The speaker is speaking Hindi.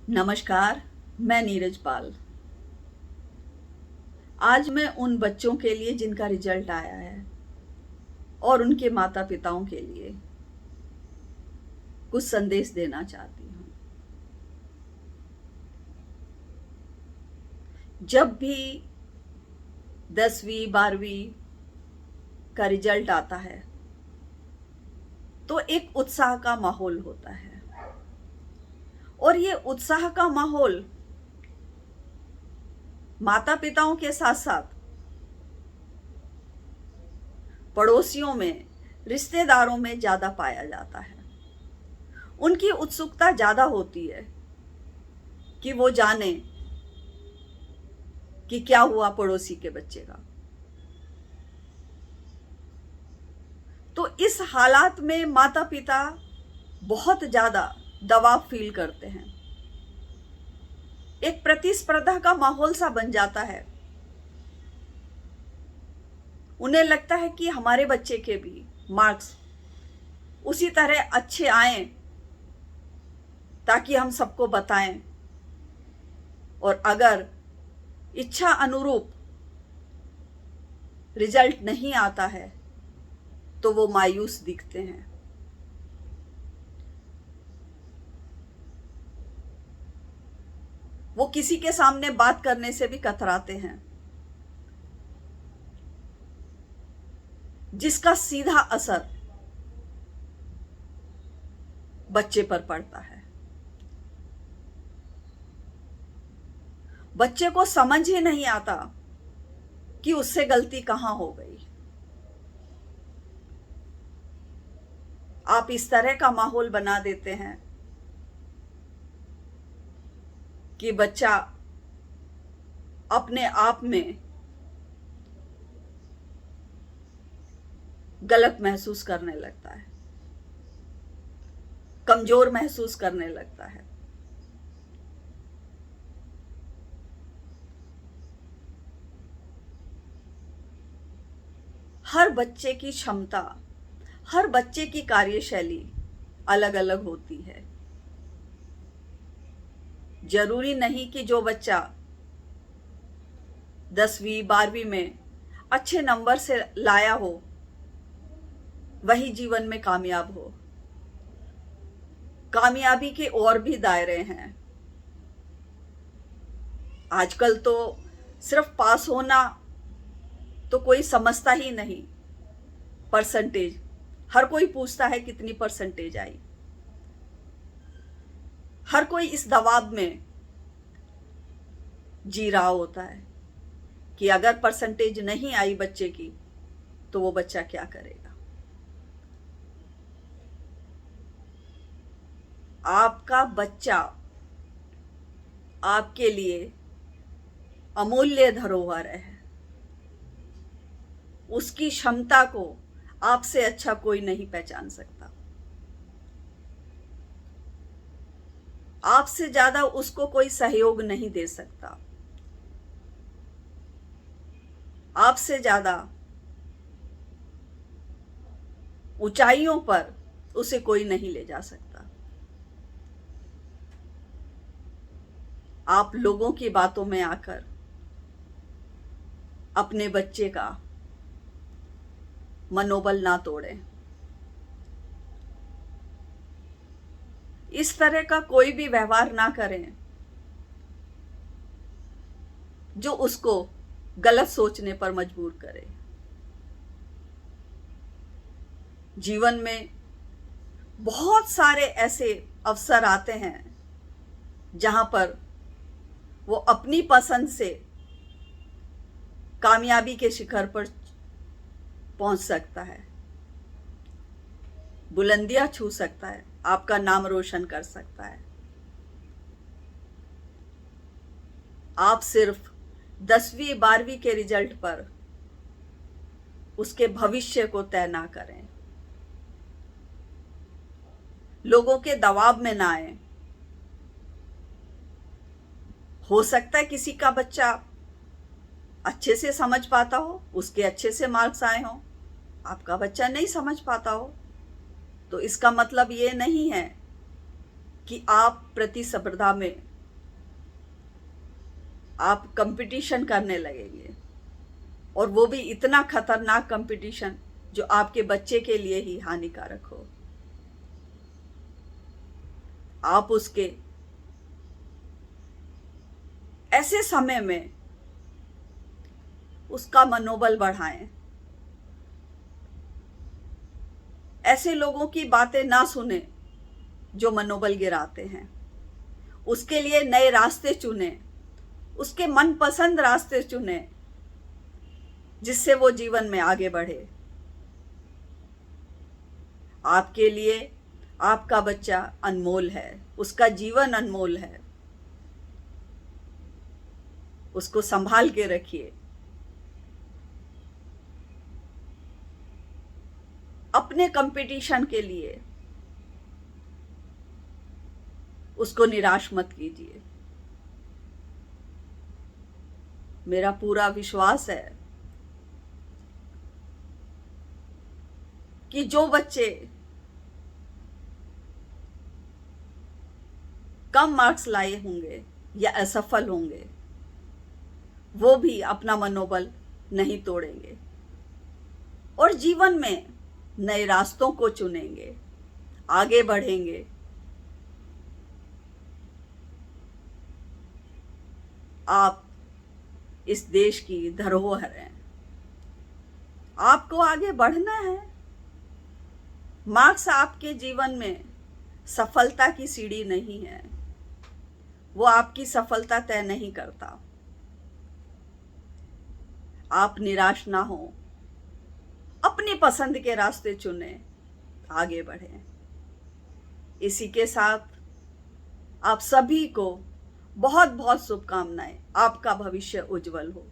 नमस्कार। मैं नीरज पाल। आज मैं उन बच्चों के लिए जिनका रिजल्ट आया है और उनके माता पिताओं के लिए कुछ संदेश देना चाहती हूँ। जब भी 10वीं 12वीं का रिजल्ट आता है तो एक उत्साह का माहौल होता है और ये उत्साह का माहौल माता पिताओं के साथ साथ पड़ोसियों में, रिश्तेदारों में ज्यादा पाया जाता है। उनकी उत्सुकता ज्यादा होती है कि वो जाने कि क्या हुआ पड़ोसी के बच्चे का। तो इस हालात में माता पिता बहुत ज्यादा दबाव फील करते हैं। एक प्रतिस्पर्धा का माहौल सा बन जाता है। उन्हें लगता है कि हमारे बच्चे के भी मार्क्स उसी तरह अच्छे आएं ताकि हम सबको बताएं, और अगर इच्छा अनुरूप रिजल्ट नहीं आता है तो वो मायूस दिखते हैं। वो किसी के सामने बात करने से भी कतराते हैं, जिसका सीधा असर बच्चे पर पड़ता है। बच्चे को समझ ही नहीं आता कि उससे गलती कहां हो गई। आप इस तरह का माहौल बना देते हैं कि बच्चा अपने आप में गलत महसूस करने लगता है, कमजोर महसूस करने लगता है। हर बच्चे की क्षमता, हर बच्चे की कार्यशैली अलग अलग होती है। जरूरी नहीं कि जो बच्चा 10वीं 12वीं में अच्छे नंबर से लाया हो वही जीवन में कामयाब हो। कामयाबी के और भी दायरे हैं। आजकल तो सिर्फ पास होना तो कोई समझता ही नहीं। परसेंटेज, हर कोई पूछता है कितनी परसेंटेज आई। हर कोई इस दबाव में जी रहा होता है कि अगर परसेंटेज नहीं आई बच्चे की तो वो बच्चा क्या करेगा। आपका बच्चा आपके लिए अमूल्य धरोहर है। उसकी क्षमता को आपसे अच्छा कोई नहीं पहचान सकता। आपसे ज्यादा उसको कोई सहयोग नहीं दे सकता। आपसे ज्यादा ऊंचाइयों पर उसे कोई नहीं ले जा सकता। आप लोगों की बातों में आकर अपने बच्चे का मनोबल ना तोड़ें। इस तरह का कोई भी व्यवहार ना करें जो उसको गलत सोचने पर मजबूर करे। जीवन में बहुत सारे ऐसे अवसर आते हैं जहां पर वो अपनी पसंद से कामयाबी के शिखर पर पहुंच सकता है, बुलंदियां छू सकता है, आपका नाम रोशन कर सकता है। आप सिर्फ 10वीं 12वीं के रिजल्ट पर उसके भविष्य को तय ना करें। लोगों के दबाव में ना आए। हो सकता है किसी का बच्चा अच्छे से समझ पाता हो, उसके अच्छे से मार्क्स आए हों, आपका बच्चा नहीं समझ पाता हो, तो इसका मतलब ये नहीं है कि आप प्रतिस्पर्धा में आप कंपटीशन करने लगेंगे, और वो भी इतना खतरनाक कंपटीशन जो आपके बच्चे के लिए ही हानिकारक हो। आप उसके ऐसे समय में उसका मनोबल बढ़ाएं। ऐसे लोगों की बातें ना सुने जो मनोबल गिराते हैं। उसके लिए नए रास्ते चुने, उसके मनपसंद रास्ते चुने, जिससे वो जीवन में आगे बढ़े। आपके लिए आपका बच्चा अनमोल है, उसका जीवन अनमोल है। उसको संभाल के रखिए। अपने कंपटीशन के लिए उसको निराश मत कीजिए। मेरा पूरा विश्वास है कि जो बच्चे कम मार्क्स लाए होंगे या असफल होंगे, वो भी अपना मनोबल नहीं तोड़ेंगे और जीवन में नए रास्तों को चुनेंगे, आगे बढ़ेंगे। आप इस देश की धरोहर हैं। आपको आगे बढ़ना है। मार्क्स आपके जीवन में सफलता की सीढ़ी नहीं है, वो आपकी सफलता तय नहीं करता। आप निराश ना हो, अपनी पसंद के रास्ते चुने, आगे बढ़ें। इसी के साथ आप सभी को बहुत बहुत शुभकामनाएं। आपका भविष्य उज्जवल हो।